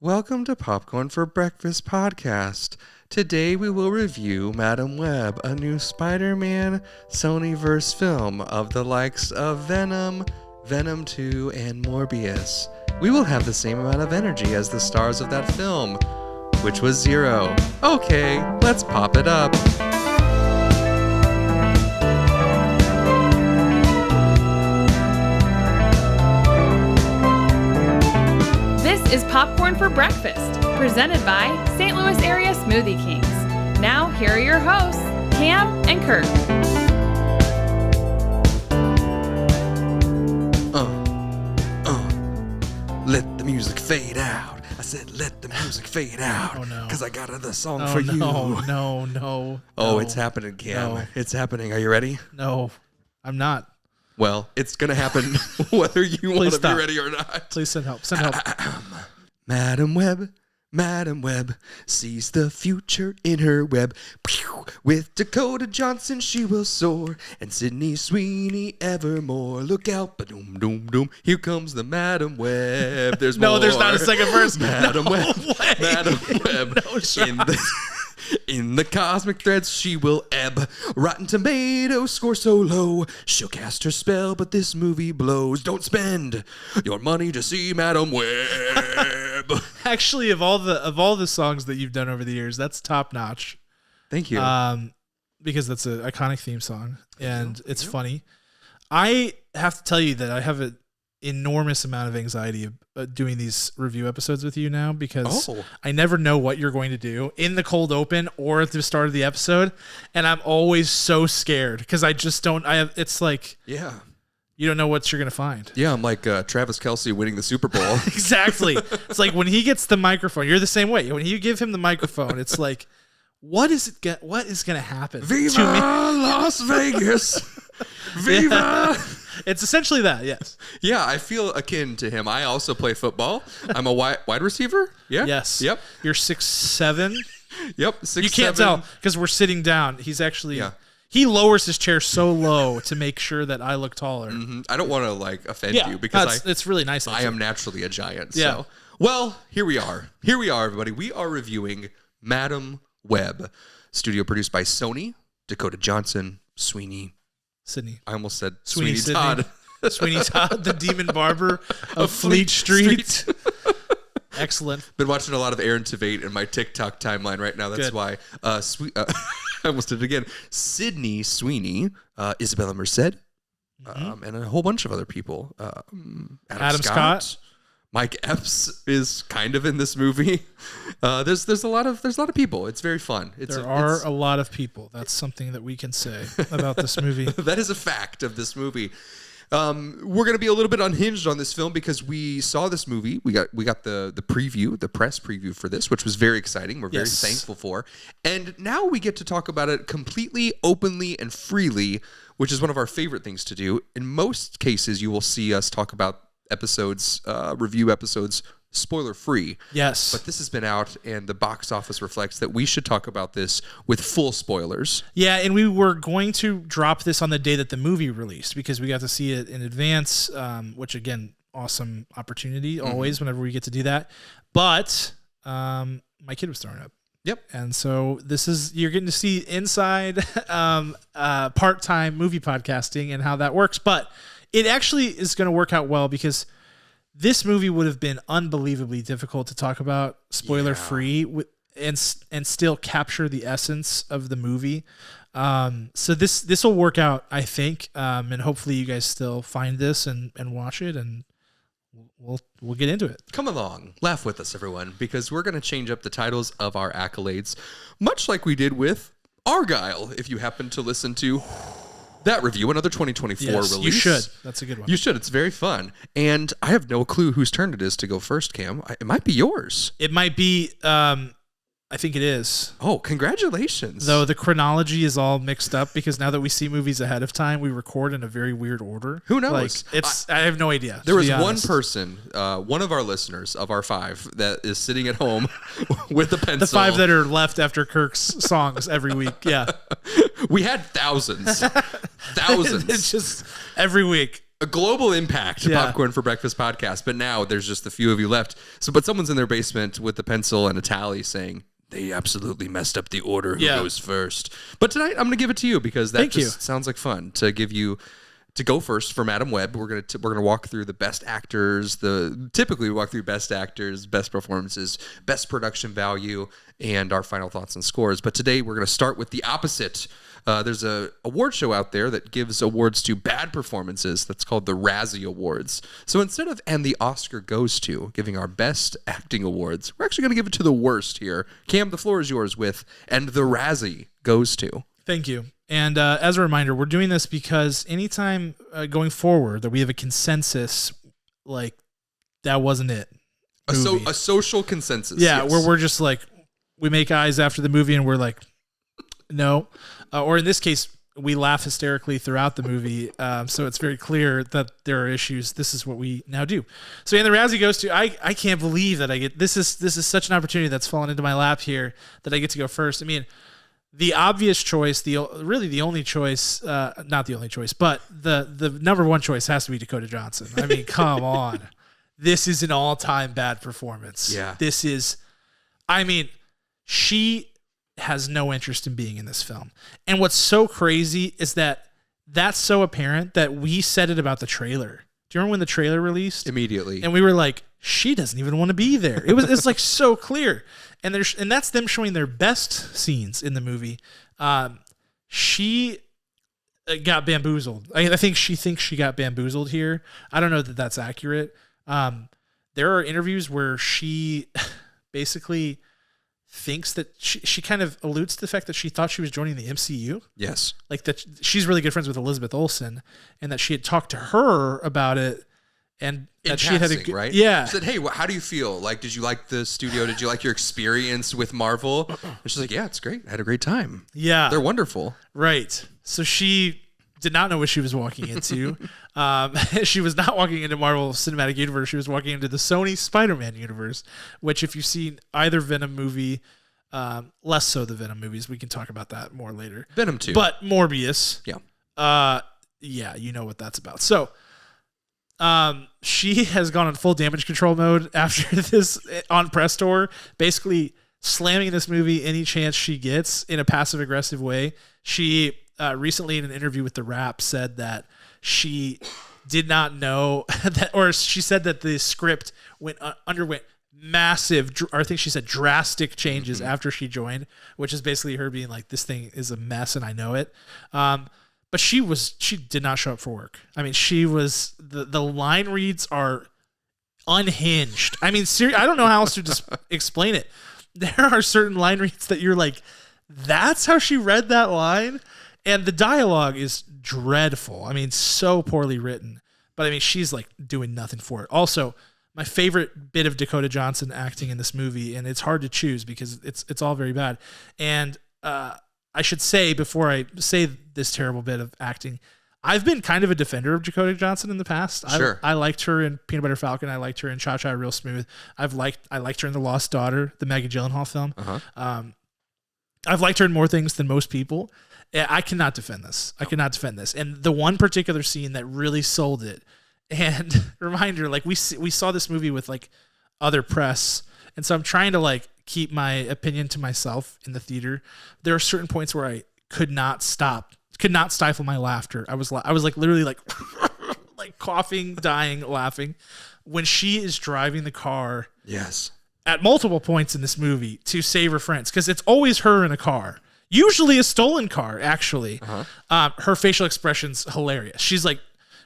Welcome to Popcorn for Breakfast podcast. Today we will review Madam Web, a new Spider-Man Sonyverse film of the likes of Venom, Venom 2, and Morbius. We will have the same amount of energy as the stars of that film, which was 0. Okay, let's pop it up. Is Popcorn for Breakfast, presented by St. Louis Area Smoothie Kings. Now, here are your hosts, Cam and Kurt. Let the music fade out. I said, let the music fade out. Oh, no. Because I got another song for you. No. Oh, it's happening, Cam. No. It's happening. Are you ready? No, I'm not. Well, it's going to happen whether you want to be ready or not. Please send help. Send help. Madam Web sees the future in her web. Pew! With Dakota Johnson she will soar, and Sweeney evermore. Look out, ba-doom, doom, doom. Here comes the Madam Web. There's No, more. there's not a second verse. Madam Web. Way. Madam Web. No shot. In the cosmic threads she will ebb. Rotten Tomatoes score so low. She'll cast her spell, but this movie blows. Don't spend your money to see Madam Web. Actually, of all the songs that you've done over the years, that's top notch. Thank you. Because that's an iconic theme song and it's funny. I have to tell you that I have an enormous amount of anxiety doing these review episodes with you now because I never know what you're going to do in the cold open or at the start of the episode, and I'm always so scared because I just don't. It's like you don't know what you're gonna find. Yeah, I'm like Travis Kelce winning the Super Bowl. Exactly. It's like when he gets the microphone, you're the same way. When you give him the microphone, it's like, what is gonna happen? Viva to me? Las Vegas! Viva! Yeah. It's essentially that, yes. Yeah, I feel akin to him. I also play football. I'm a wide receiver. Yeah. Yes. Yep. You're 6'7". Yep. 6'7". You can't tell because we're sitting down. He's actually he lowers his chair so low to make sure that I look taller. Mm-hmm. I don't want to offend you because it's really nice. I am naturally a giant. Yeah. So. Well, here we are. Here we are, everybody. We are reviewing Madam Web, studio produced by Sony, Dakota Johnson, Sweeney. Sydney. I almost said Sweeney Todd. Sweeney Todd, the demon barber of Fleet Street. Excellent. Been watching a lot of Aaron Tveit in my TikTok timeline right now. That's why. I almost did it again. Sydney Sweeney, Isabella Merced, and a whole bunch of other people. Adam Scott. Mike Epps is kind of in this movie. There's a lot of people. It's very fun. There are a lot of people. That's something that we can say about this movie. That is a fact of this movie. We're going to be a little bit unhinged on this film because we saw this movie. We got the preview, the press preview for this, which was very exciting. We're very thankful for. And now we get to talk about it completely, openly, and freely, which is one of our favorite things to do. In most cases, you will see us talk about review episodes, spoiler free. Yes. But this has been out, and the box office reflects that we should talk about this with full spoilers. Yeah, and we were going to drop this on the day that the movie released because we got to see it in advance, which, again, awesome opportunity always whenever we get to do that. But my kid was throwing up. Yep. And so you're getting to see inside part-time movie podcasting and how that works. But it actually is going to work out well because this movie would have been unbelievably difficult to talk about spoiler-free and still capture the essence of the movie. So this will work out, I think, and hopefully you guys still find this and watch it, and we'll get into it. Come along. Laugh with us, everyone, because we're going to change up the titles of our accolades, much like we did with Argyle, if you happen to listen to that review, another 2024 release. You should. That's a good one. You should. It's very fun. And I have no clue whose turn it is to go first, Cam. It might be yours. It might be. I think it is. Oh, congratulations. Though the chronology is all mixed up because now that we see movies ahead of time, we record in a very weird order. Who knows? I have no idea. There was one person, one of our listeners of our 5, that is sitting at home with a pencil. The 5 that are left after Kirk's songs every week. Yeah. We had thousands. Thousands. It's just every week. a global impact to Popcorn for Breakfast podcast, but now there's just a few of you left. So, but someone's in their basement with a pencil and a tally saying they absolutely messed up the order who goes first. But tonight I'm going to give it to you because that sounds like fun to give you to go first for Madam Web. We're gonna walk through the best actors. Typically we walk through best actors, best performances, best production value, and our final thoughts and scores. But today we're gonna start with the opposite. There's a award show out there that gives awards to bad performances. That's called the Razzie Awards. So instead of "and the Oscar goes to" giving our best acting awards, we're actually gonna give it to the worst here. Cam, the floor is yours with "and the Razzie goes to." Thank you. And as a reminder, we're doing this because anytime going forward that we have a consensus, like that wasn't it. A social consensus. Yeah, where we're just like, we make eyes after the movie and we're like, no. Or in this case, we laugh hysterically throughout the movie. So it's very clear that there are issues. This is what we now do. So and the Razzie goes to, I can't believe that I get, this is such an opportunity that's fallen into my lap here that I get to go first. I mean, the obvious choice, really the only choice, not the only choice, but the number one choice has to be Dakota Johnson. I mean, come on. This is an all-time bad performance. Yeah. She has no interest in being in this film. And what's so crazy is that that's so apparent that we said it about the trailer. Do you remember when the trailer released? Immediately. And we were like, she doesn't even want to be there. It's like so clear. And that's them showing their best scenes in the movie. She got bamboozled. I think she thinks she got bamboozled here. I don't know that that's accurate. There are interviews where she basically thinks that she kind of alludes to the fact that she thought she was joining the MCU. Yes. Like that she's really good friends with Elizabeth Olsen and that she had talked to her about it. And that she had a right? Yeah. She said, "Hey, how do you feel? Like, did you like the studio? Did you like your experience with Marvel?" And she's like, "Yeah, it's great. I had a great time. Yeah. They're wonderful." Right. So she did not know what she was walking into. She was not walking into Marvel Cinematic Universe. She was walking into the Sony Spider-Man universe, which if you've seen either Venom movie, less so the Venom movies, we can talk about that more later. Venom 2. But Morbius. Yeah. Yeah, you know what that's about. So she has gone on full damage control mode after this on press tour, basically slamming this movie any chance she gets in a passive aggressive way. She recently in an interview with The Wrap said that she did not know that, or she said that the script underwent massive, or I think she said drastic changes after she joined, which is basically her being like, this thing is a mess and I know it. But she did not show up for work. I mean, she was, the line reads are unhinged. I mean, I don't know how else to just explain it. There are certain line reads that you're like, that's how she read that line? And the dialogue is dreadful. I mean, so poorly written. But I mean, she's like doing nothing for it. Also, my favorite bit of Dakota Johnson acting in this movie, and it's hard to choose because it's all very bad. And, I should say, before I say this terrible bit of acting, I've been kind of a defender of Dakota Johnson in the past. Sure. I liked her in Peanut Butter Falcon. I liked her in Cha Cha Real Smooth. I liked her in The Lost Daughter, the Maggie Gyllenhaal film. I've liked her in more things than most people. I cannot defend this. And the one particular scene that really sold it, and reminder, like we saw this movie with like other press, and so I'm trying to like keep my opinion to myself in the theater. There are certain points where I could not stifle my laughter. I was like literally like like coughing, dying, laughing when she is driving the car. Yes. At multiple points in this movie to save her friends, because it's always her in a car, usually a stolen car. Actually, her facial expression's hilarious. She's like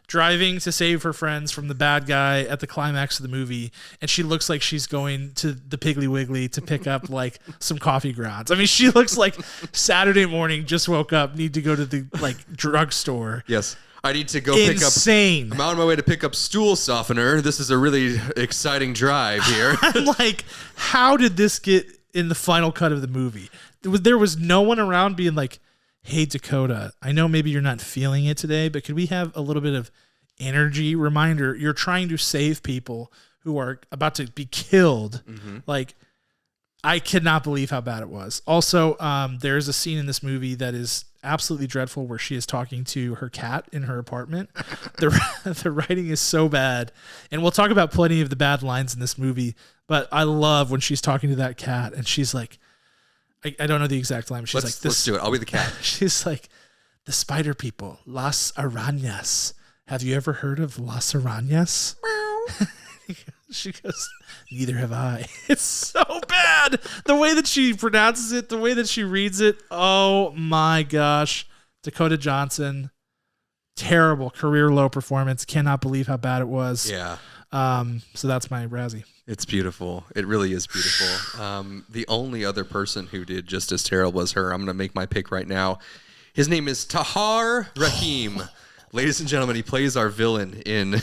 driving to save her friends from the bad guy at the climax of the movie, and she looks like she's going to the Piggly Wiggly to pick up like some coffee grounds. I mean, she looks like Saturday morning, just woke up, need to go to the like drugstore. Yes. I need to go Insane. I'm on my way to pick up stool softener. This is a really exciting drive here. I'm like, how did this get in the final cut of the movie? There was no one around being like, hey, Dakota, I know maybe you're not feeling it today, but could we have a little bit of energy? Reminder, you're trying to save people who are about to be killed. Like, I cannot believe how bad it was. Also, there's a scene in this movie that is absolutely dreadful where she is talking to her cat in her apartment. The writing is so bad. And we'll talk about plenty of the bad lines in this movie, but I love when she's talking to that cat and she's like, I don't know the exact line, but she's let's do it. I'll be the cat. She's like, the spider people, Las Arañas. Have you ever heard of Las Arañas? She goes, neither have I. It's so bad. The way that she pronounces it, the way that she reads it. Oh my gosh. Dakota Johnson, terrible career low performance. Cannot believe how bad it was. Yeah. So that's my Razzie. It's beautiful. It really is beautiful. The only other person who did just as terrible as her, I'm going to make my pick right now. His name is Tahar Rahim. Ladies and gentlemen, he plays our villain in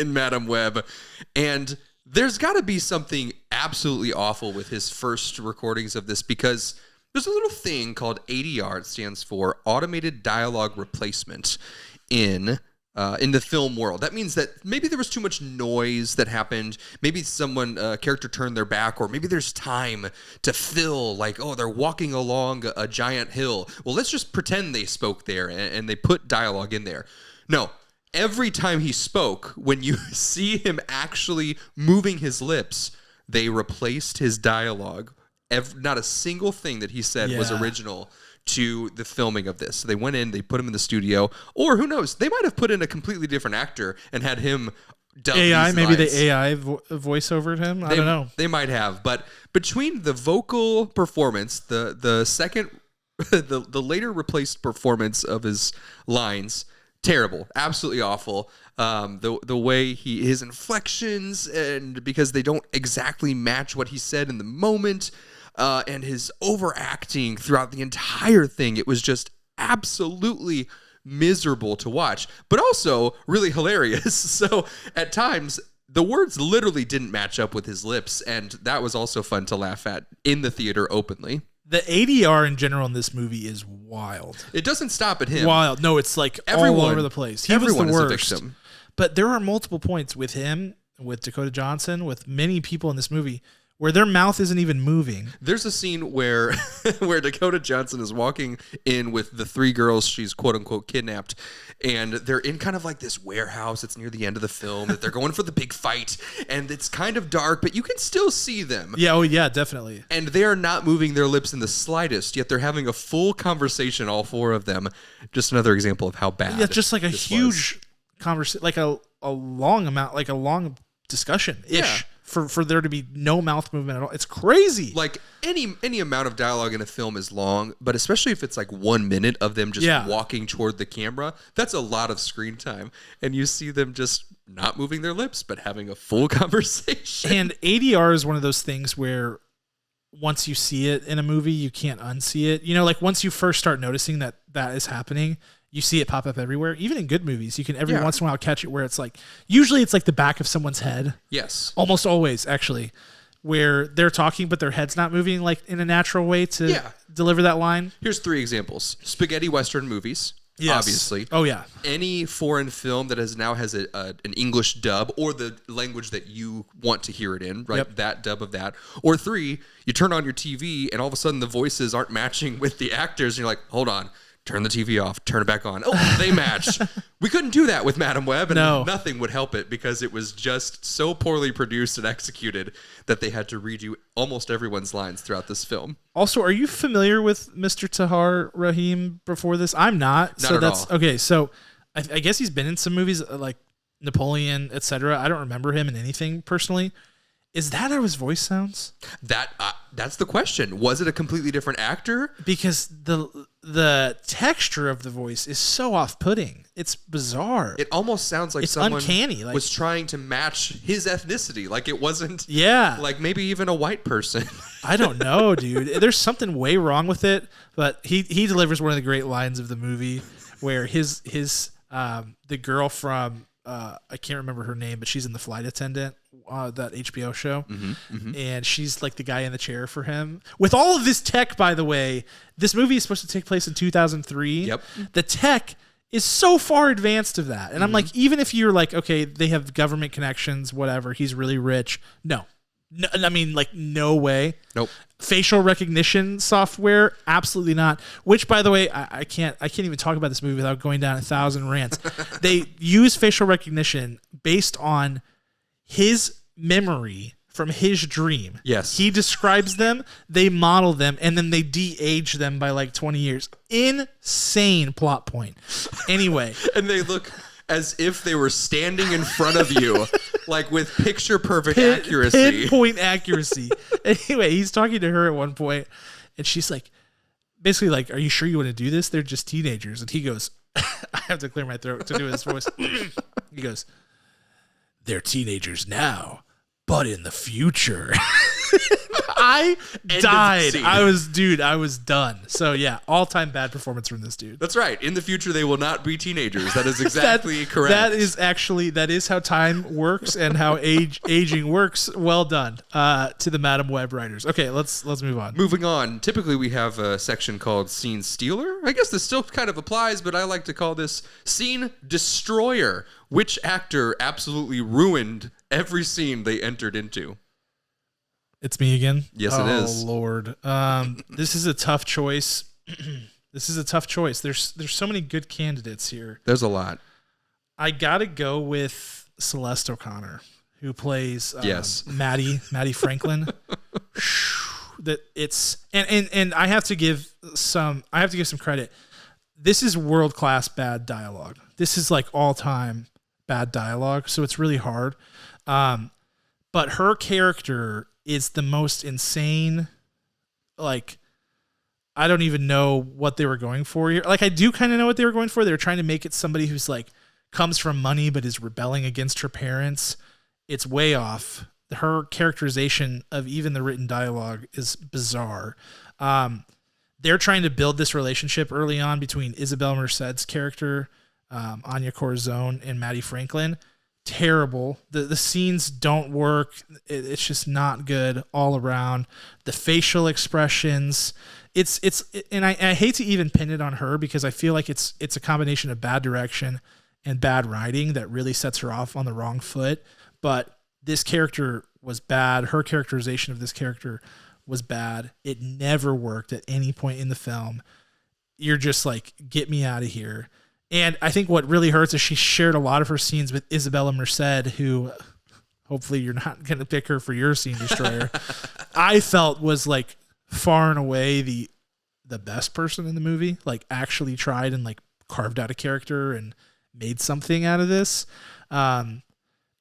Madam Web. And there's got to be something absolutely awful with his first recordings of this, because there's a little thing called ADR. It stands for Automated Dialogue Replacement in the film world. That means that maybe there was too much noise that happened. Maybe a character turned their back, or maybe there's time to fill, like, oh, they're walking along a giant hill. Well, let's just pretend they spoke there, and they put dialogue in there. No, every time he spoke, when you see him actually moving his lips, they replaced his dialogue. Not a single thing that he said was original to the filming of this. So they went in, they put him in the studio, or who knows, they might have put in a completely different actor and had him dub AI, these maybe lines. the AI voice over him. I don't know. They might have, but between the vocal performance, the second, the later replaced performance of his lines, terrible, absolutely awful. The way his inflections, and because they don't exactly match what he said in the moment. And his overacting throughout the entire thing. It was just absolutely miserable to watch, but also really hilarious. So at times, the words literally didn't match up with his lips, and that was also fun to laugh at in the theater openly. The ADR in general in this movie is wild. It doesn't stop at him. Wild. No, it's like all over the place. He was the worst. Is a victim. But there are multiple points with him, with Dakota Johnson, with many people in this movie, where their mouth isn't even moving. There's a scene where Dakota Johnson is walking in with the three girls she's quote-unquote kidnapped, and they're in kind of like this warehouse. It's near the end of the film that they're going for the big fight, and it's kind of dark, but you can still see them. Yeah, oh yeah, definitely. And they are not moving their lips in the slightest, yet they're having a full conversation, all four of them. Just another example of how bad. Yeah, just like a huge conversation, like a long amount, like a long discussion-ish. Yeah. For there to be no mouth movement at all. It's crazy. Like any amount of dialogue in a film is long, but especially if it's like 1 minute of them just walking toward the camera, that's a lot of screen time. And you see them just not moving their lips, but having a full conversation. And ADR is one of those things where once you see it in a movie, you can't unsee it. You know, like once you first start noticing that is happening, you see it pop up everywhere. Even in good movies, you can every once in a while catch it where it's like, usually it's like the back of someone's head. Yes. Almost always, actually, where they're talking, but their head's not moving like in a natural way to deliver that line. Here's 3 examples. Spaghetti Western movies. Yes. Obviously. Oh, yeah. Any foreign film that now has an English dub, or the language that you want to hear it in, right? Yep. That dub of that. Or 3, you turn on your TV and all of a sudden the voices aren't matching with the actors. And you're like, hold on. Turn the TV off, turn it back on. Oh, they match. We couldn't do that with Madam Web, and nothing would help it because it was just so poorly produced and executed that they had to redo almost everyone's lines throughout this film. Also, are you familiar with Mr. Tahar Rahim before this? I'm not. Not at all. Okay, so I guess he's been in some movies like Napoleon, etc. I don't remember him in anything personally. Is that how his voice sounds? That's the question. Was it a completely different actor? Because the texture of the voice is so off-putting. It's bizarre. It almost sounds like someone uncanny. Was trying to match his ethnicity. Like it wasn't. Yeah. Like maybe even a white person. I don't know, dude. There's something way wrong with it. But he delivers one of the great lines of the movie, where the girl from I can't remember her name, but she's in The Flight Attendant, that HBO show. Mm-hmm, mm-hmm. And she's like the guy in the chair for him. With all of this tech, by the way, this movie is supposed to take place in 2003. Yep. The tech is so far advanced of that. And I'm like, even if you're like, okay, they have government connections, whatever, he's really rich. No. No, I mean, like, no way. Nope. Facial recognition software, absolutely not. Which, by the way, I can't even talk about this movie without going down 1,000 rants. They use facial recognition based on his memory from his dream. Yes. He describes them, they model them, and then they de-age them by like 20 years. Insane plot point. Anyway. And they look as if they were standing in front of you, like with picture perfect accuracy. Pinpoint accuracy. Anyway, he's talking to her at one point, and she's like, basically like, are you sure you want to do this? They're just teenagers. And he goes, I have to clear my throat to do his voice. He goes, they're teenagers now, but in the future. I died. I was done. So yeah, all-time bad performance from this dude. That's right. In the future, they will not be teenagers. That is exactly correct. That is how time works and how aging works. Well done to the Madam Web writers. Okay, let's move on. Moving on. Typically, we have a section called Scene Stealer. I guess this still kind of applies, but I like to call this Scene Destroyer. Which actor absolutely ruined every scene they entered into? It's me again. Yes, it is. Oh Lord, this is a tough choice. There's so many good candidates here. There's a lot. I gotta go with Celeste O'Connor, who plays Maddie Franklin. That it's and I have to give some credit. This is world-class bad dialogue. This is like all-time bad dialogue, so it's really hard. But her character is the most insane. Like, I don't even know what they were going for here. Like, I do kind of know what they were going for. They were trying to make it somebody who's like comes from money but is rebelling against her parents. It's way off. Her characterization of even the written dialogue is bizarre. They're trying to build this relationship early on between Isabel Merced's character, Anya Corazon, and Maddie Franklin. Terrible. The scenes don't work. It's just not good all around. The facial expressions. And I hate to even pin it on her because I feel like it's a combination of bad direction and bad writing that really sets her off on the wrong foot. But this character was bad. Her characterization of this character was bad. It never worked at any point in the film. You're just like, get me out of here. And I think what really hurts is she shared a lot of her scenes with Isabella Merced, who hopefully you're not going to pick her for your scene destroyer. I felt was like far and away the best person in the movie, like actually tried and like carved out a character and made something out of this. And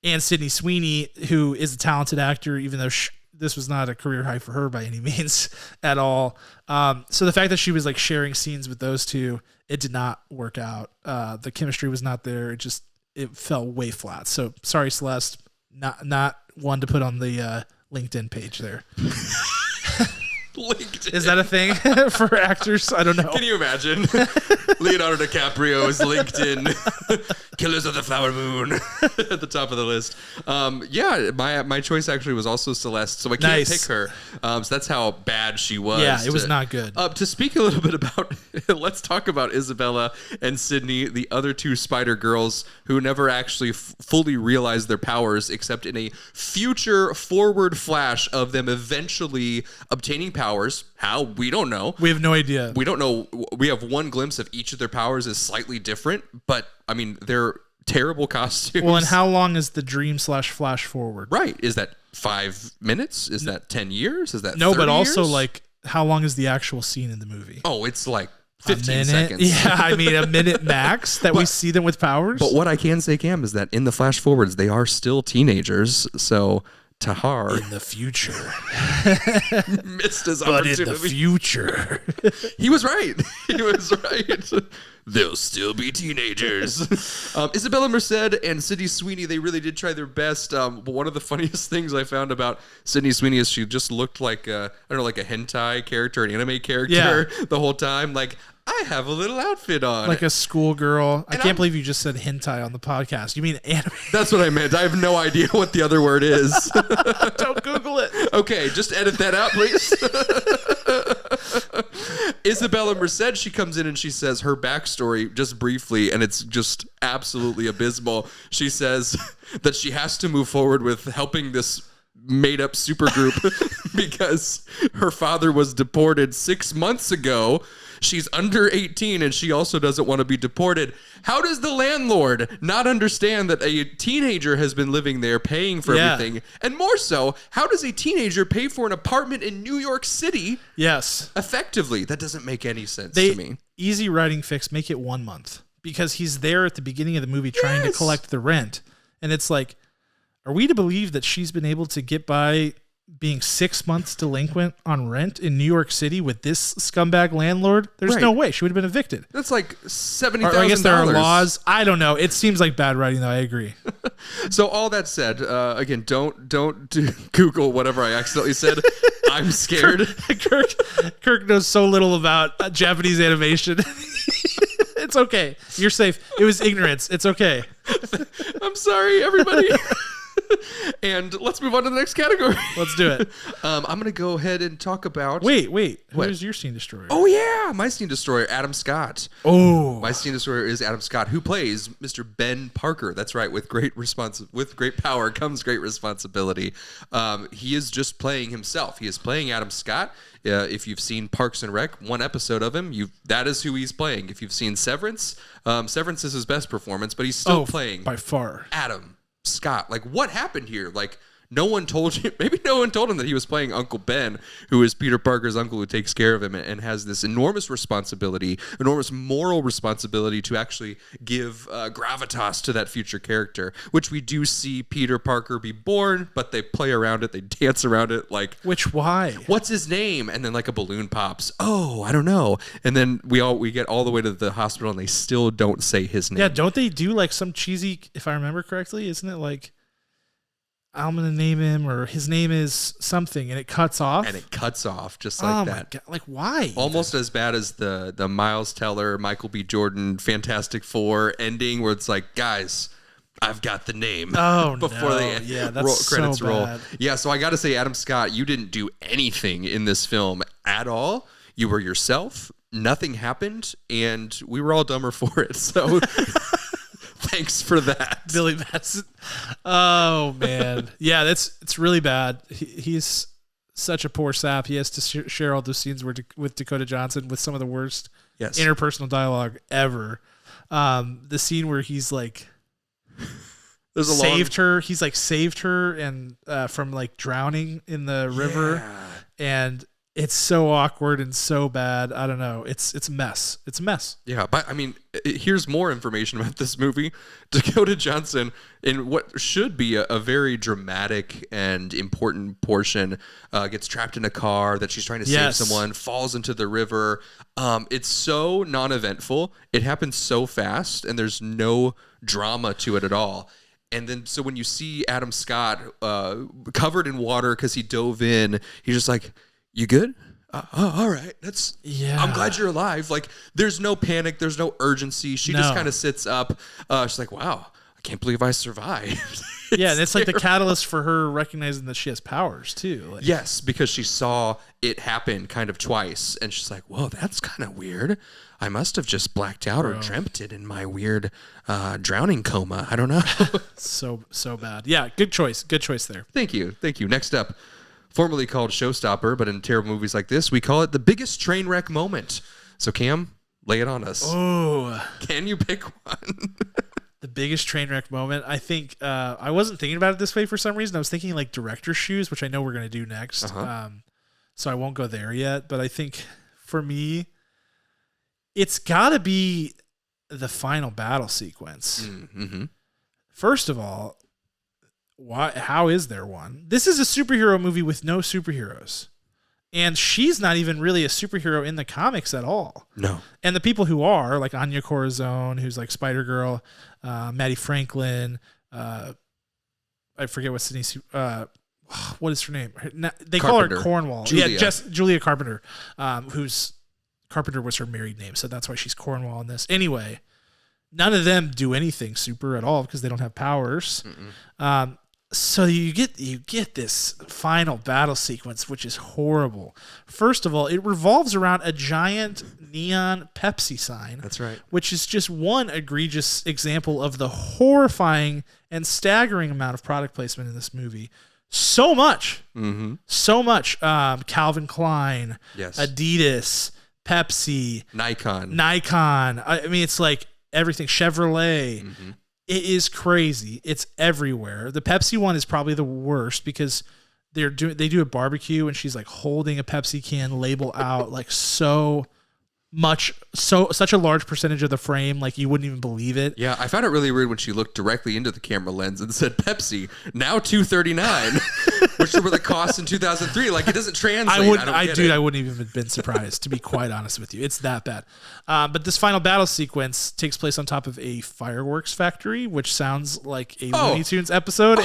Sydney Sweeney, who is a talented actor, even though this was not a career high for her by any means at all. So the fact that she was like sharing scenes with those two, it did not work out. The chemistry was not there. It fell way flat. So sorry, Celeste, not one to put on the LinkedIn page there. LinkedIn. Is that a thing for actors? I don't know. Can you imagine? Leonardo DiCaprio's LinkedIn, Killers of the Flower Moon, at the top of the list. Yeah, my choice actually was also Celeste, so I can't pick her. So that's how bad she was. Yeah, it was not good. To speak a little bit about, let's talk about Isabella and Sydney, the other two spider girls who never actually fully realized their powers, except in a future forward flash of them eventually obtaining powers. How? We don't know. We have no idea. We don't know. We have one glimpse of each of their powers is slightly different, but I mean, they're terrible costumes. Well, and how long is the dream / flash forward? Right. Is that 5 minutes? Is that 10 years? Is that no? 30 But also, years? like, how long is the actual scene in the movie? Oh, it's like 15 seconds. Yeah, I mean, a minute max that we see them with powers. But what I can say, Cam, is that in the flash forwards, they are still teenagers. So Tahar in the future missed his but opportunity. In the future, he was right. He was right. They'll still be teenagers. Isabella Merced and Sydney Sweeney, they really did try their best. But one of the funniest things I found about Sydney Sweeney is she just looked like a hentai character, an anime character the whole time. Like, I have a little outfit on. Like a schoolgirl. I can't believe you just said hentai on the podcast. You mean anime? That's what I meant. I have no idea what the other word is. Don't Google it. Okay, just edit that out, please. Isabella Merced, she comes in and she says her backstory just briefly, and it's just absolutely abysmal. She says that she has to move forward with helping this made up supergroup because her father was deported 6 months ago. She's under 18 and she also doesn't want to be deported. How does the landlord not understand that a teenager has been living there paying for everything? And more so, how does a teenager pay for an apartment in New York City? Yes. Effectively. That doesn't make any sense to me. Easy writing fix, make it 1 month. Because he's there at the beginning of the movie trying to collect the rent. And it's like, are we to believe that she's been able to get by being 6 months delinquent on rent in New York City with this scumbag landlord? There's no way. She would have been evicted. That's like $70,000. I guess there are laws. I don't know. It seems like bad writing, though. I agree. So all that said, again, don't Google whatever I accidentally said. I'm scared. Kirk knows so little about Japanese animation. It's okay. You're safe. It was ignorance. It's okay. I'm sorry, everybody. And let's move on to the next category. Let's do it. I'm going to go ahead and talk about... Wait. Who's your scene destroyer? Oh, yeah. My scene destroyer, Adam Scott. Oh. My scene destroyer is Adam Scott, who plays Mr. Ben Parker. That's right. With great power comes great responsibility. He is just playing himself. He is playing Adam Scott. If you've seen Parks and Rec, one episode of him, that is who he's playing. If you've seen Severance, Severance is his best performance, but he's still playing by far Adam Scott. Like, what happened here? Like, no one told you. Maybe no one told him that he was playing Uncle Ben, who is Peter Parker's uncle who takes care of him and has this enormous responsibility, enormous moral responsibility to actually give gravitas to that future character, which we do see Peter Parker be born, but they play around it, they dance around it, like, why? What's his name? And then like a balloon pops. Oh, I don't know. And then we get all the way to the hospital and they still don't say his name. Yeah, don't they do like some cheesy, if I remember correctly, isn't it like, I'm going to name him, or his name is something, and it cuts off? And it cuts off just like that. My God. Like, why? Almost as bad as the Miles Teller, Michael B. Jordan, Fantastic Four ending, where it's like, guys, I've got the name. Oh, before that's credits so roll. bad. Yeah, so I got to say, Adam Scott, you didn't do anything in this film at all. You were yourself. Nothing happened, and we were all dumber for it. So... Thanks for that, Billy Madison. Oh man, yeah, it's really bad. He's such a poor sap. He has to share all those scenes with Dakota Johnson with some of the worst interpersonal dialogue ever. The scene where he's like saved her. He's like saved her and from like drowning in the river, and it's so awkward and so bad. I don't know. It's a mess. It's a mess. Yeah, but I mean, here's more information about this movie. Dakota Johnson, in what should be a very dramatic and important portion, gets trapped in a car that she's trying to save someone, falls into the river. It's so non-eventful. It happens so fast, and there's no drama to it at all. And then, so when you see Adam Scott covered in water because he dove in, he's just like, you good? All right. I'm glad you're alive. Like, there's no panic. There's no urgency. She just kind of sits up. She's like, wow, I can't believe I survived. And it's like the catalyst for her recognizing that she has powers too. Like, yes, because she saw it happen kind of twice. And she's like, whoa, that's kind of weird. I must have just blacked out or dreamt it in my weird drowning coma. I don't know. So bad. Yeah, good choice. Good choice there. Thank you. Next up. Formerly called Showstopper, but in terrible movies like this, we call it the biggest train wreck moment. So, Cam, lay it on us. Oh, can you pick one? The biggest train wreck moment. I think I wasn't thinking about it this way for some reason. I was thinking like director's shoes, which I know we're going to do next. So I won't go there yet. But I think for me, it's got to be the final battle sequence. Mm-hmm. First of all, how is there one? This is a superhero movie with no superheroes. And she's not even really a superhero in the comics at all. No. And the people who are, like Anya Corazon, who's like Spider-Girl, Maddie Franklin, I forget what Sydney's, what is her name? They Carpenter. call her Cornwall. Julia. Yeah, Julia Carpenter, who's Carpenter was her married name, so that's why she's Cornwall in this. Anyway, none of them do anything super at all because they don't have powers. So you get this final battle sequence, which is horrible. First of all, it revolves around a giant neon Pepsi sign. That's right. Which is just one egregious example of the horrifying and staggering amount of product placement in this movie. so much. Mm-hmm. So much. Calvin Klein, Yes. Adidas, Pepsi, Nikon. I mean, it's like everything. Chevrolet. Mm-hmm. It is crazy. It's everywhere. The Pepsi one is probably the worst because they do a barbecue and she's like holding a Pepsi can label out like such a large percentage of the frame, like you wouldn't even believe it. Yeah, I found it really weird when she looked directly into the camera lens and said Pepsi now $2.39, which were the costs in 2003. Like it doesn't translate. I wouldn't even have been surprised, to be quite honest with you. It's that bad. But this final battle sequence takes place on top of a fireworks factory, which sounds like a Looney Tunes episode,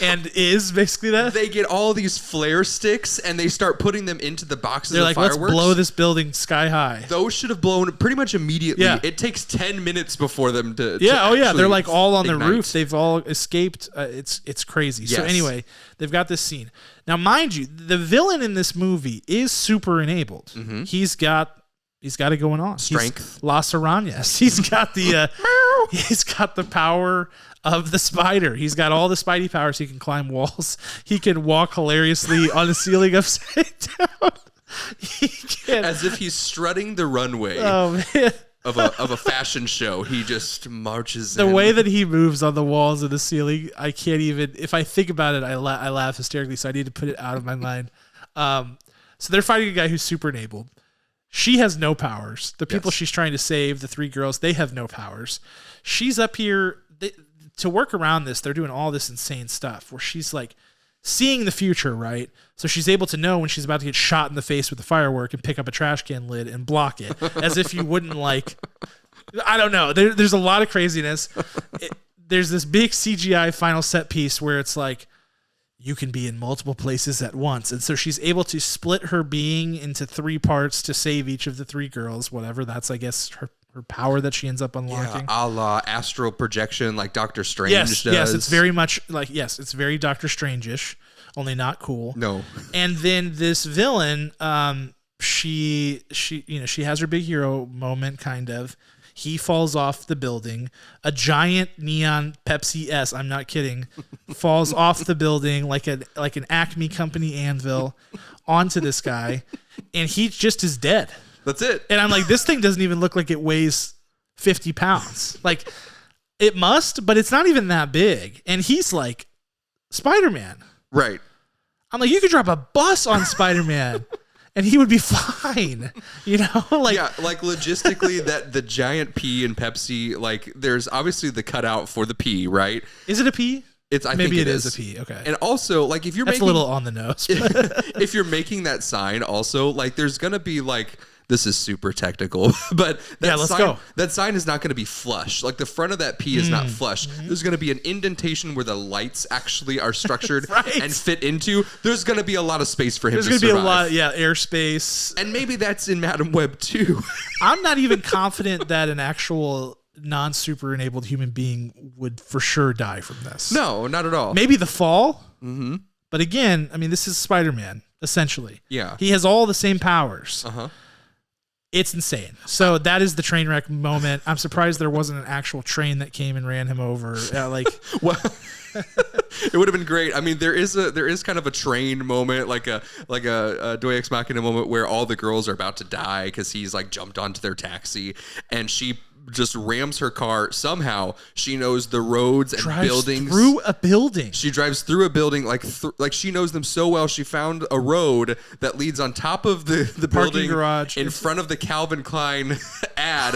and is basically that. They get all these flare sticks and they start putting them into the boxes. They're of like, fireworks. let's blow this building sky high. Those should have blown pretty much immediately. Yeah. It takes 10 minutes before them to. They're like all on ignite. the roof. They've all escaped. It's crazy. Yes. So anyway, they've got this scene. Now, mind you, the villain in this movie is super enabled. Mm-hmm. He's got it going on. Strength. He's Las Arañas. He's got the he's got the power of the spider. He's got all the Spidey powers. He can climb walls. He can walk hilariously on the ceiling upside down. He can, as if he's strutting the runway oh man. of a fashion show. He just marches The in. way that he moves on the walls of the ceiling, I can't even. If I think about it, I laugh hysterically. So I need to put it out of my mind. So they're fighting a guy who's super enabled. She has no powers. The people she's trying to save, the three girls, they have no powers. She's up here to work around this. They're doing all this insane stuff where she's like seeing the future, right? So she's able to know when she's about to get shot in the face with a firework and pick up a trash can lid and block it, as if you wouldn't like. I don't know. There's a lot of craziness. There's this big CGI final set piece where it's like you can be in multiple places at once, and so she's able to split her being into three parts to save each of the three girls. Whatever, that's I guess her power that she ends up unlocking. Yeah, a la astral projection, like Doctor Strange does. Yes, it's very much like it's very Doctor Strange-ish, only not cool. No. And then this villain, she has her big hero moment, kind of. He falls off the building. A giant neon Pepsi S, I'm not kidding, falls off the building like an Acme company anvil onto this guy, and he just is dead. That's it. And I'm like, this thing doesn't even look like it weighs 50 pounds. Like, it must, but it's not even that big. And he's like, Spider-Man. Right. I'm like, you could drop a bus on Spider-Man and he would be fine. You know? Like, yeah, like logistically, that the giant P in Pepsi, like there's obviously the cutout for the P, right? Is it a P? I Maybe think it is a P. Okay. And also, like if you're That's making, a little on the nose. if you're making that sign, also like there's gonna be like. This is super technical, but that sign is not going to be flush. Like the front of that P is not flush. Mm-hmm. There's going to be an indentation where the lights actually are structured right. and fit into. There's going to be a lot of space for him to survive. There's going to be a lot, airspace. And maybe that's in Madam Web too. I'm not even confident that an actual non-super enabled human being would for sure die from this. No, not at all. Maybe the fall. Mm-hmm. But again, I mean, this is Spider-Man, essentially. Yeah. He has all the same powers. Uh-huh. It's insane. So that is the train wreck moment. I'm surprised there wasn't an actual train that came and ran him over. Well, it would have been great. I mean, there is kind of a train moment, like a Deus Ex Machina moment where all the girls are about to die because he's like jumped onto their taxi and she just rams her car. Somehow she knows the roads and buildings through a building. She drives through a building like she knows them so well. She found a road that leads on top of the building garage in front of the Calvin Klein ad,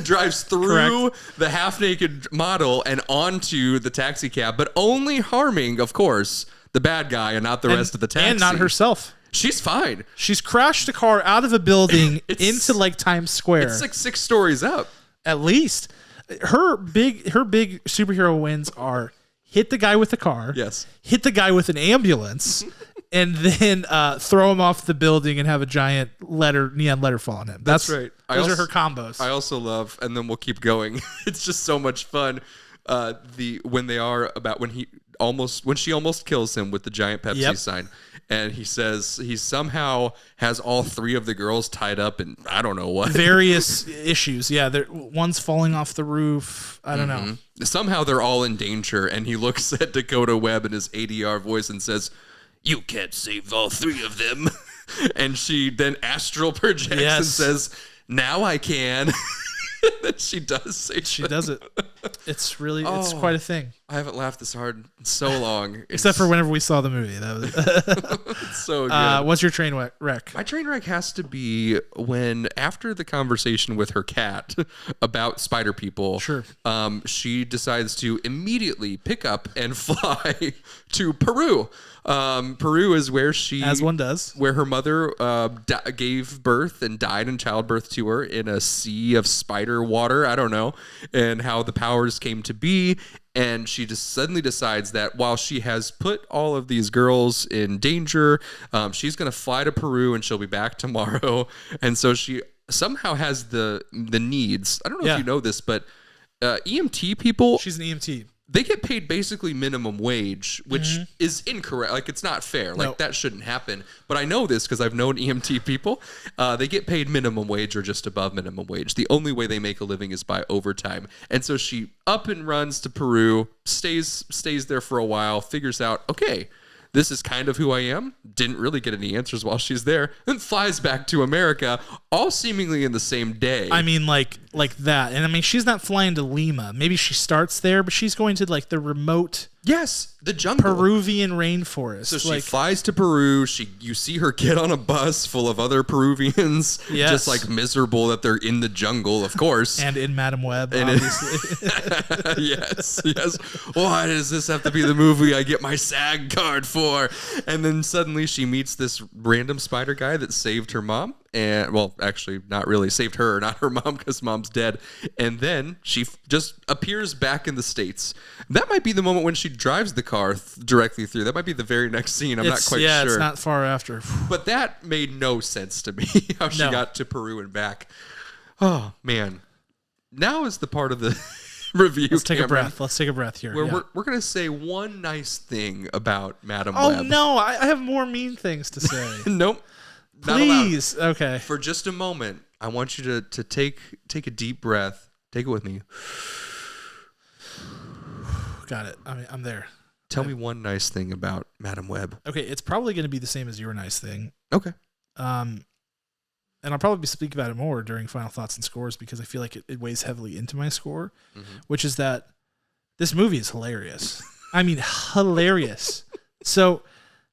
drives through Correct. the half-naked model and onto the taxi cab, but only harming, of course, the bad guy and not the rest of the taxi. And not herself. She's fine. She's crashed a car out of a building into like Times Square. It's like 6 stories up. At least. Her big superhero wins are hit the guy with the car, yes, hit the guy with an ambulance, and then throw him off the building and have a giant neon letter fall on him. That's right. Those are her combos. I also love, and then we'll keep going. It's just so much fun. When she almost kills him with the giant Pepsi sign. And he says he somehow has all 3 of the girls tied up in I don't know what. Various issues. Yeah, one's falling off the roof. I don't know. Somehow they're all in danger, and he looks at Dakota Webb in his ADR voice and says, "You can't save all 3 of them." And she then astral projects and says, "Now I can." That she does say she does it. It's really it's quite a thing. I haven't laughed this hard in so long. Except for whenever we saw the movie. That was it's so good. What's your train wreck? My train wreck has to be when, after the conversation with her cat about spider people, she decides to immediately pick up and fly to Peru. Peru is where as one does, where her mother gave birth and died in childbirth to her in a sea of spider water. I don't know, and how the powers came to be. And she just suddenly decides that while she has put all of these girls in danger, she's going to fly to Peru and she'll be back tomorrow. And so she somehow has the needs. I don't know if you know this, but EMT people. She's an EMT. They get paid basically minimum wage, which is incorrect. Like, it's not fair. Like, that shouldn't happen. But I know this because I've known EMT people. They get paid minimum wage or just above minimum wage. The only way they make a living is by overtime. And so she up and runs to Peru, stays there for a while, figures out, okay, this is kind of who I am. Didn't really get any answers while she's there. Then flies back to America, all seemingly in the same day. I mean, like that. And I mean, she's not flying to Lima. Maybe she starts there, but she's going to like the remote... Yes, the jungle. Peruvian rainforest. So she flies to Peru. You see her get on a bus full of other Peruvians, just like miserable that they're in the jungle, of course. And in Madam Web, obviously. Yes. Why does this have to be the movie I get my SAG card for? And then suddenly she meets this random spider guy that saved her mom. And, well, actually, not really. Saved her, not her mom, because mom's dead. And then she just appears back in the States. That might be the moment when she drives the car directly through. That might be the very next scene. I'm not quite sure. Yeah, it's not far after. But that made no sense to me, how she got to Peru and back. Oh, man. Now is the part of the review, Let's take a breath here. Where we're going to say one nice thing about Madam Web. Oh, no. I have more mean things to say. Nope. Please. Okay. For just a moment, I want you to take a deep breath. Take it with me. Got it. I'm there. Tell me one nice thing about Madam Web. Okay, it's probably going to be the same as your nice thing. Okay. And I'll probably speak about it more during Final Thoughts and Scores because I feel like it weighs heavily into my score, which is that this movie is hilarious. I mean, hilarious. So,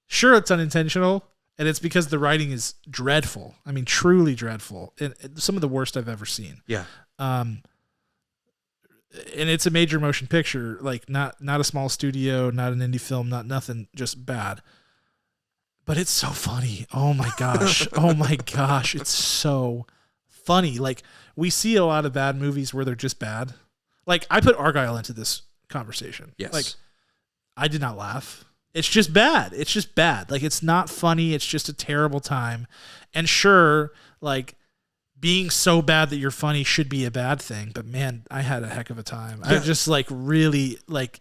sure, it's unintentional. And it's because the writing is dreadful. I mean, truly dreadful. And some of the worst I've ever seen. Yeah. And it's a major motion picture, like not a small studio, not an indie film, not nothing, just bad. But it's so funny. Oh my gosh. Oh my gosh. It's so funny. Like, we see a lot of bad movies where they're just bad. Like, I put Argyle into this conversation. Yes. Like, I did not laugh. It's just bad. It's just bad. Like, it's not funny. It's just a terrible time. And sure, like, being so bad that you're funny should be a bad thing. But man, I had a heck of a time. Yeah. I just like really like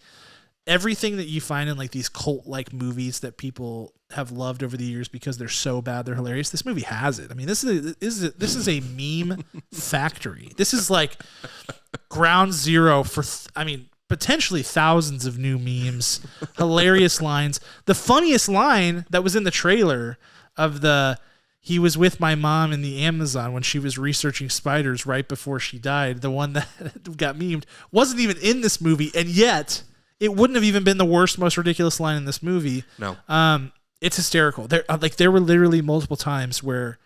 everything that you find in like these cult-like movies that people have loved over the years because they're so bad they're hilarious. This movie has it. I mean, this is a meme factory. This is like ground zero for potentially thousands of new memes, hilarious lines. The funniest line that was in the trailer of he was with my mom in the Amazon when she was researching spiders right before she died, the one that got memed, wasn't even in this movie, and yet it wouldn't have even been the worst, most ridiculous line in this movie. No. It's hysterical. There were literally multiple times where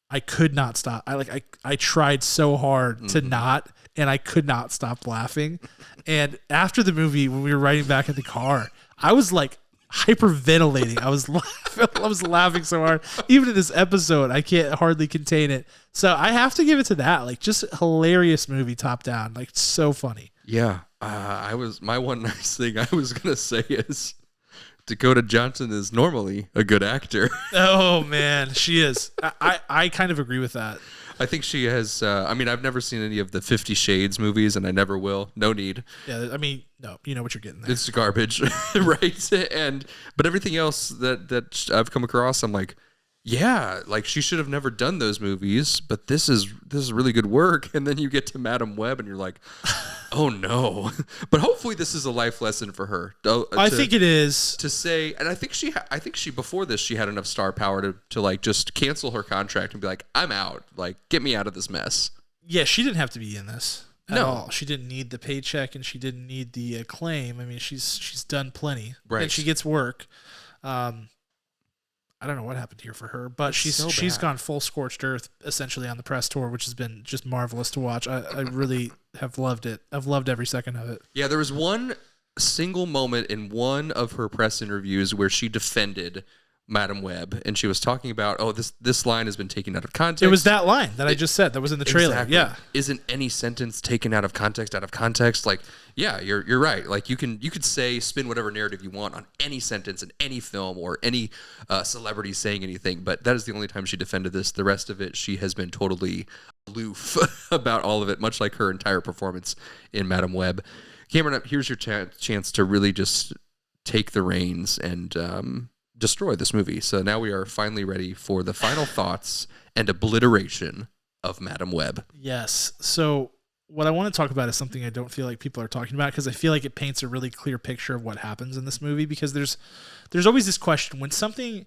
I could not stop. I tried so hard to not, and I could not stop laughing. And after the movie, when we were riding back in the car, I was like hyperventilating. I was laughing so hard. Even in this episode, I can't hardly contain it. So I have to give it to that. Like, just hilarious movie, top down. Like, so funny. Yeah. My one nice thing I was going to say is Dakota Johnson is normally a good actor. Oh, man. She is. I kind of agree with that. I think she has, I've never seen any of the 50 Shades movies, and I never will. No need. Yeah, No, you know what you're getting there. It's garbage, right? But everything else that I've come across, I'm like, yeah, like she should have never done those movies, but this is really good work. And then you get to Madam Web, and you're like, oh no. But hopefully, this is a life lesson for her. I think it is to say, and I think she before this she had enough star power to like just cancel her contract and be like, I'm out. Like, get me out of this mess. Yeah, she didn't have to be in this. At all. She didn't need the paycheck and she didn't need the acclaim. I mean, she's done plenty, right? And she gets work. I don't know what happened here for her, but she's gone full scorched earth essentially on the press tour, which has been just marvelous to watch. I really have loved it. I've loved every second of it. Yeah, there was one single moment in one of her press interviews where she defended Madam Web, and she was talking about, this line has been taken out of context. It was that line that I just said that was in the trailer. Exactly. Yeah, isn't any sentence taken out of context? Like, yeah, you're right. Like you could spin whatever narrative you want on any sentence in any film or any celebrity saying anything, but that is the only time she defended this. The rest of it, she has been totally aloof about all of it, much like her entire performance in Madam Web. Cameron, here's your chance to really just take the reins and destroy this movie. So now we are finally ready for the final thoughts and obliteration of Madam Web. Yes. So what I want to talk about is something I don't feel like people are talking about, because I feel like it paints a really clear picture of what happens in this movie, because there's always this question when something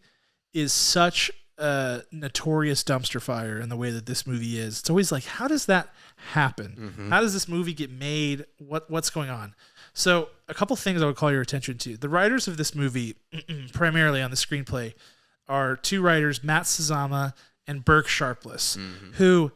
is such a notorious dumpster fire in the way that this movie is. It's always like, how does that happen? Mm-hmm. How does this movie get made? What's going on? So a couple things I would call your attention to. The writers of this movie, primarily on the screenplay, are two writers, Matt Sazama and Burke Sharpless, who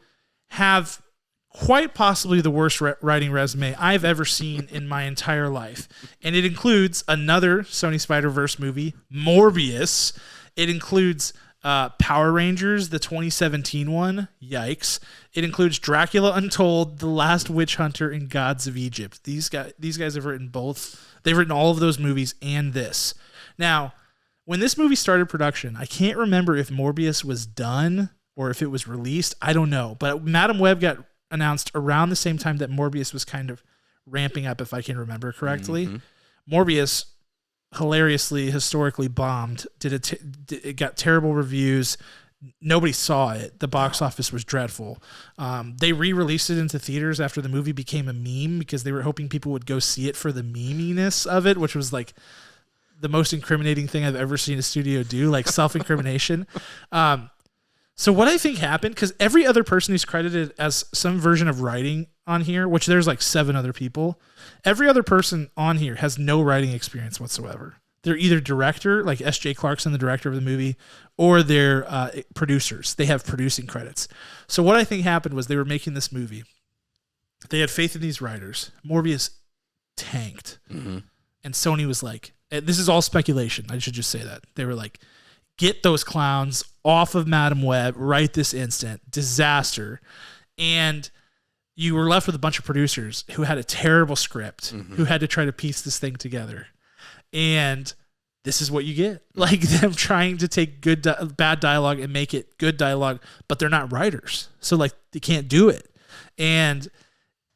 have quite possibly the worst writing resume I've ever seen in my entire life. And it includes another Sony Spider-Verse movie, Morbius. It includes Power Rangers, the 2017 one. Yikes. It includes Dracula Untold, The Last Witch Hunter, and Gods of Egypt. These guys have written both. They've written all of those movies and this. Now, when this movie started production, I can't remember if Morbius was done or if it was released. I don't know. But Madam Web got announced around the same time that Morbius was kind of ramping up, if I can remember correctly. Mm-hmm. Morbius hilariously, historically bombed. It got terrible reviews. Nobody saw it. The box office was dreadful. They re-released it into theaters after the movie became a meme, because they were hoping people would go see it for the meminess of it, which was like the most incriminating thing I've ever seen a studio do, like self-incrimination. So what I think happened, because every other person who's credited as some version of writing on here, which there's like 7 other people, every other person on here has no writing experience whatsoever. They're either director, like S.J. Clarkson, the director of the movie, or they're producers. They have producing credits. So what I think happened was they were making this movie. They had faith in these writers. Morbius tanked. Mm-hmm. And Sony was like, this is all speculation. I should just say that. They were like, get those clowns off of Madam Web right this instant. Disaster. And you were left with a bunch of producers who had a terrible script, who had to try to piece this thing together. And this is what you get. Like them trying to take bad dialogue and make it good dialogue, but they're not writers. So like they can't do it. And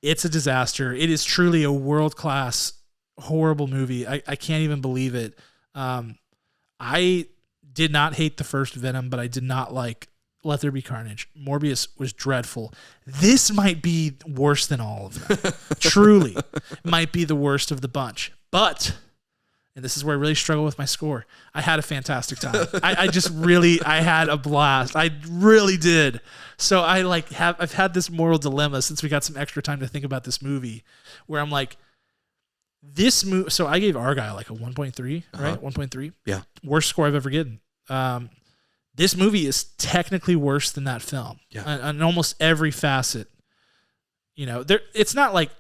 it's a disaster. It is truly a world-class, horrible movie. I can't even believe it. I did not hate the first Venom, but I did not like Let There Be Carnage. Morbius was dreadful. This might be worse than all of them. Truly might be the worst of the bunch. But, and this is where I really struggle with my score, I had a fantastic time. I had a blast. I really did. So I've had this moral dilemma since we got some extra time to think about this movie, where I'm like, this movie, so I gave Argyle like a 1.3, right? 1.3. Yeah. Worst score I've ever given. This movie is technically worse than that film. Yeah. On almost every facet. You know, it's not like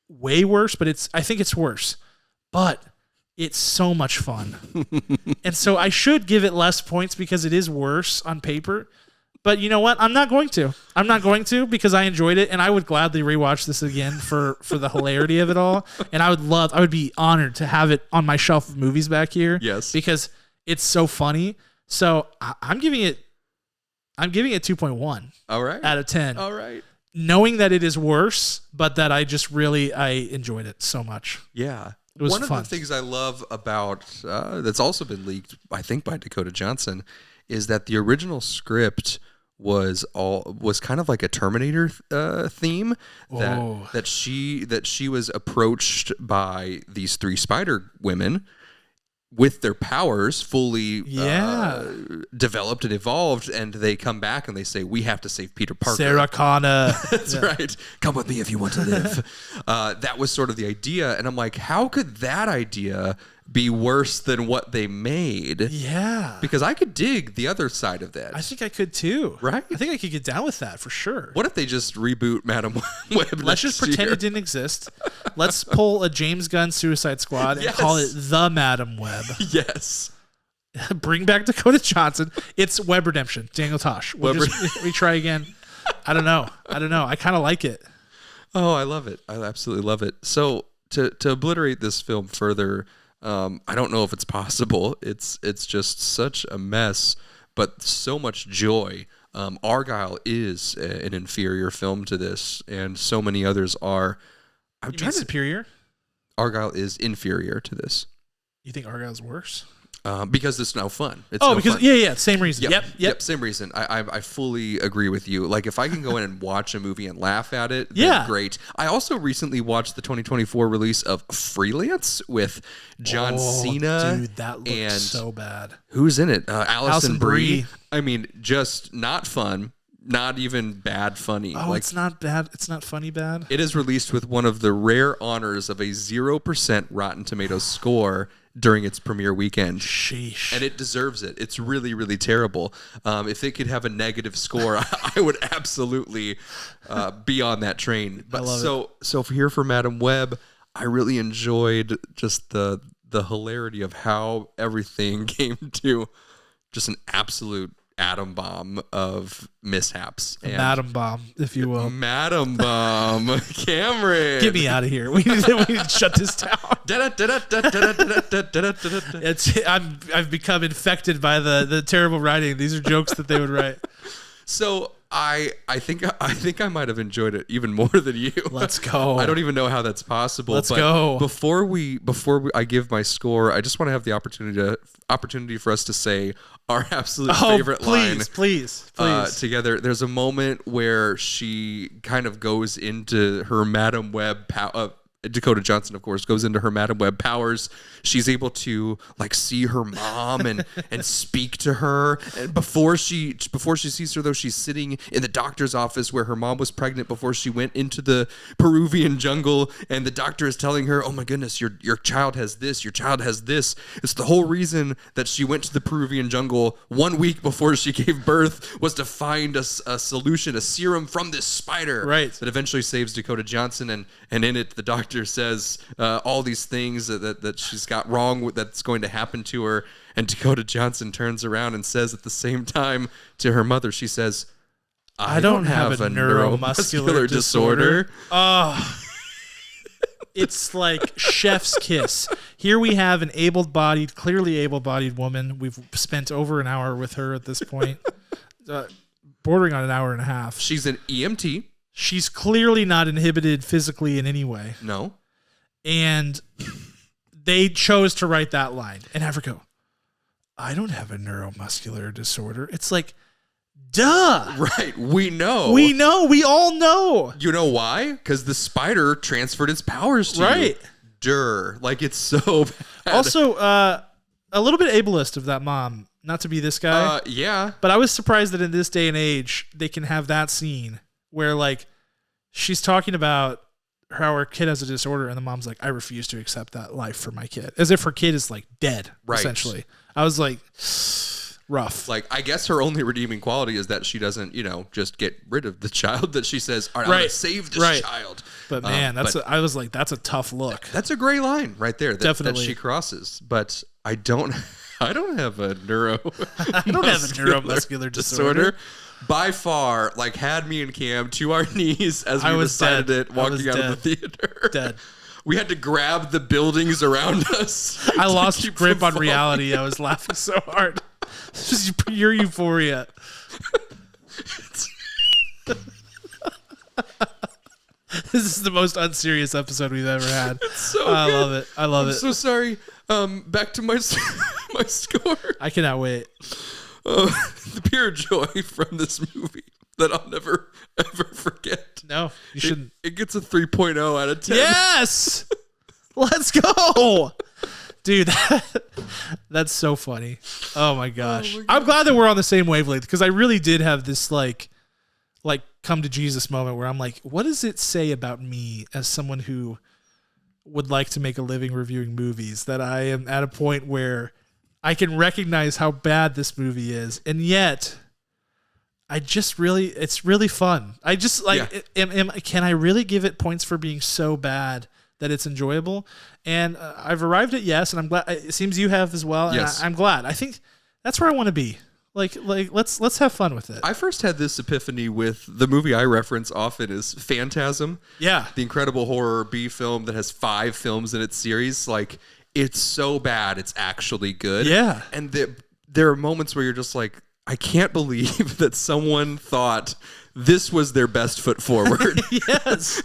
way worse, but I think it's worse. But it's so much fun. And so I should give it less points because it is worse on paper. But you know what? I'm not going to. Because I enjoyed it, and I would gladly rewatch this again for the hilarity of it all. And I would be honored to have it on my shelf of movies back here. Yes. Because it's so funny. So I'm giving it 2.1. All right. Out of 10. All right. Knowing that it is worse, but that I enjoyed it so much. Yeah. One of the things I love about that's also been leaked, I think, by Dakota Johnson, is that the original script was kind of like a Terminator theme. That she was approached by these 3 spider women with their powers fully developed and evolved, and they come back and they say, we have to save Peter Parker. Sarah Connor. That's right. Come with me if you want to live. That was sort of the idea. And I'm like, how could that idea be worse than what they made? Yeah. Because I could dig the other side of that. I think I could too. Right? I think I could get down with that for sure. What if they just reboot Madam Web? Let's just pretend it didn't exist. Let's pull a James Gunn Suicide Squad and call it The Madam Web. Yes. Bring back Dakota Johnson. It's Web Redemption. Daniel Tosh. We try again. I don't know. I kind of like it. Oh, I love it. I absolutely love it. So to obliterate this film further, I don't know if it's possible. It's just such a mess, but so much joy. Argyle is an inferior film to this, and so many others are. You mean superior? Argyle is inferior to this. You think Argyle's worse? Because it's no fun. Same reason. Yep. Same reason. I fully agree with you. Like, if I can go in and watch a movie and laugh at it, then great. I also recently watched the 2024 release of Freelance with John Cena. Dude, that looks so bad. Who's in it? Alison Brie. I mean, just not fun. Not even bad funny. Oh, it's not bad. It's not funny bad. It is released with one of the rare honors of a 0% Rotten Tomatoes score during its premiere weekend. Sheesh. And it deserves it. It's really, really terrible. If it could have a negative score, I would absolutely be on that train. But so here for Madam Web, I really enjoyed just the hilarity of how everything came to just an absolute atom bomb of mishaps. Madam bomb, if you will. Madam bomb. Cameron, get me out of here. We need to shut this down. I've become infected by the terrible writing. These are jokes that they would write. So I think I might have enjoyed it even more than you. Let's go. I don't even know how that's possible. Let's go. Before I give my score, I just want to have the opportunity for us to say our absolute favorite line. Please. Together. There's a moment where she kind of goes into her Madam Web Dakota Johnson, of course, goes into her Madam Web powers. She's able to like see her mom and speak to her. And before she sees her, though, she's sitting in the doctor's office where her mom was pregnant before she went into the Peruvian jungle, and the doctor is telling her, "Oh my goodness, your child has this. Your child has this." It's the whole reason that she went to the Peruvian jungle 1 week before she gave birth was to find a solution, a serum from this spider, right? That eventually saves Dakota Johnson, and in it the doctor says all these things that she's got wrong that's going to happen to her, and Dakota Johnson turns around and says at the same time to her mother, she says, I don't have a neuromuscular disorder. Oh, it's like chef's kiss. Here we have an clearly able-bodied woman. We've spent over an hour with her at this point, bordering on an hour and a half. She's an EMT. She's clearly not inhibited physically in any way. No. And they chose to write that line and have her go, I don't have a neuromuscular disorder. It's like, duh. Right. We know. We all know. You know why? Because the spider transferred its powers to you. Durr. Like, it's so bad. Also, a little bit ableist of that mom. Not to be this guy. Yeah. But I was surprised that in this day and age, they can have that scene where, like, she's talking about how her kid has a disorder, and the mom's like, I refuse to accept that life for my kid. As if her kid is, like, dead, essentially. I was like, rough. Like, I guess her only redeeming quality is that she doesn't, just get rid of the child, that she says, all right, I'm going to save this child. But, man, I was like, that's a tough look. That's a gray line right there Definitely. that she crosses. But I don't have a neuromuscular disorder. By far, like, had me and Cam to our knees as we recited it, walking out of the theater. Dead. We had to grab the buildings around us. I lost grip on reality. I was laughing so hard. Just pure euphoria. This is the most unserious episode we've ever had. It's so I good. love it. I love it. So sorry. Back to my my score. I cannot wait. The pure joy from this movie that I'll never ever forget. No, you shouldn't. It gets a 3.0 out of 10. Yes. Let's go. Dude, that's so funny. Oh my gosh. I'm glad that we're on the same wavelength because I really did have this like come to Jesus moment where I'm like, what does it say about me as someone who would like to make a living reviewing movies, that I am at a point where I can recognize how bad this movie is, and yet it's really fun. I just can I really give it points for being so bad that it's enjoyable? And I've arrived at yes, and I'm glad. It seems you have as well. Yes. And I'm glad. I think that's where I want to be. Like let's have fun with it. I first had this epiphany with the movie I reference often is Phantasm. Yeah. The incredible horror B film that has 5 films in its series. Like, it's so bad, it's actually good. Yeah. And there are moments where you're just like, I can't believe that someone thought this was their best foot forward. Yes.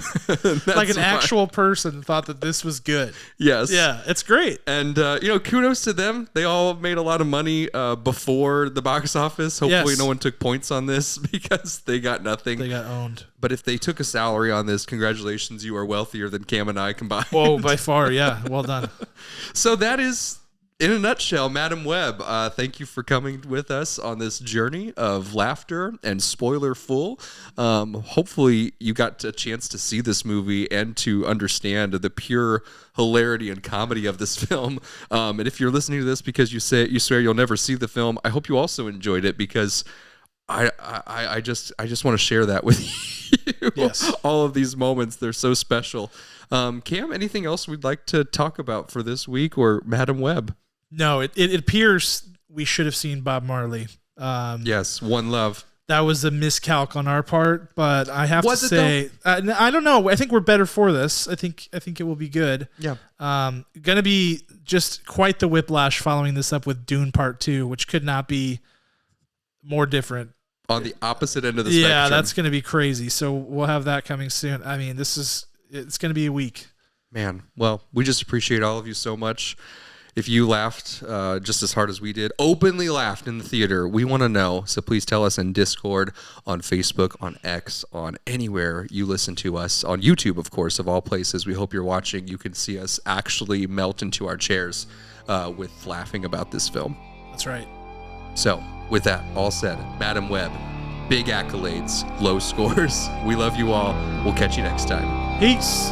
Like an actual person thought that this was good. Yes. Yeah, it's great. And, kudos to them. They all made a lot of money before the box office. Hopefully no one took points on this because they got nothing. They got owned. But if they took a salary on this, congratulations, you are wealthier than Cam and I combined. Oh, by far, yeah. Well done. So that is, in a nutshell, Madam Web. Thank you for coming with us on this journey of laughter and spoiler full. Hopefully you got a chance to see this movie and to understand the pure hilarity and comedy of this film. And if you're listening to this because you swear you'll never see the film, I hope you also enjoyed it because I just want to share that with you. Yes. All of these moments, they're so special. Cam, anything else we'd like to talk about for this week or Madam Web? No, it appears we should have seen Bob Marley. Yes, One Love. That was a miscalc on our part, but I have Was to it say, I don't know. I think we're better for this. I think it will be good. Yeah. Gonna be just quite the whiplash following this up with Dune Part 2, which could not be more different. On the opposite end of the spectrum. Yeah, that's gonna be crazy. So we'll have that coming soon. I mean, it's gonna be a week. Man, well, we just appreciate all of you so much. If you laughed just as hard as we did, openly laughed in the theater, we want to know. So please tell us in Discord, on Facebook, on X, on anywhere you listen to us. On YouTube, of course, of all places. We hope you're watching. You can see us actually melt into our chairs with laughing about this film. That's right. So with that all said, Madam Web, big accolades, low scores. We love you all. We'll catch you next time. Peace.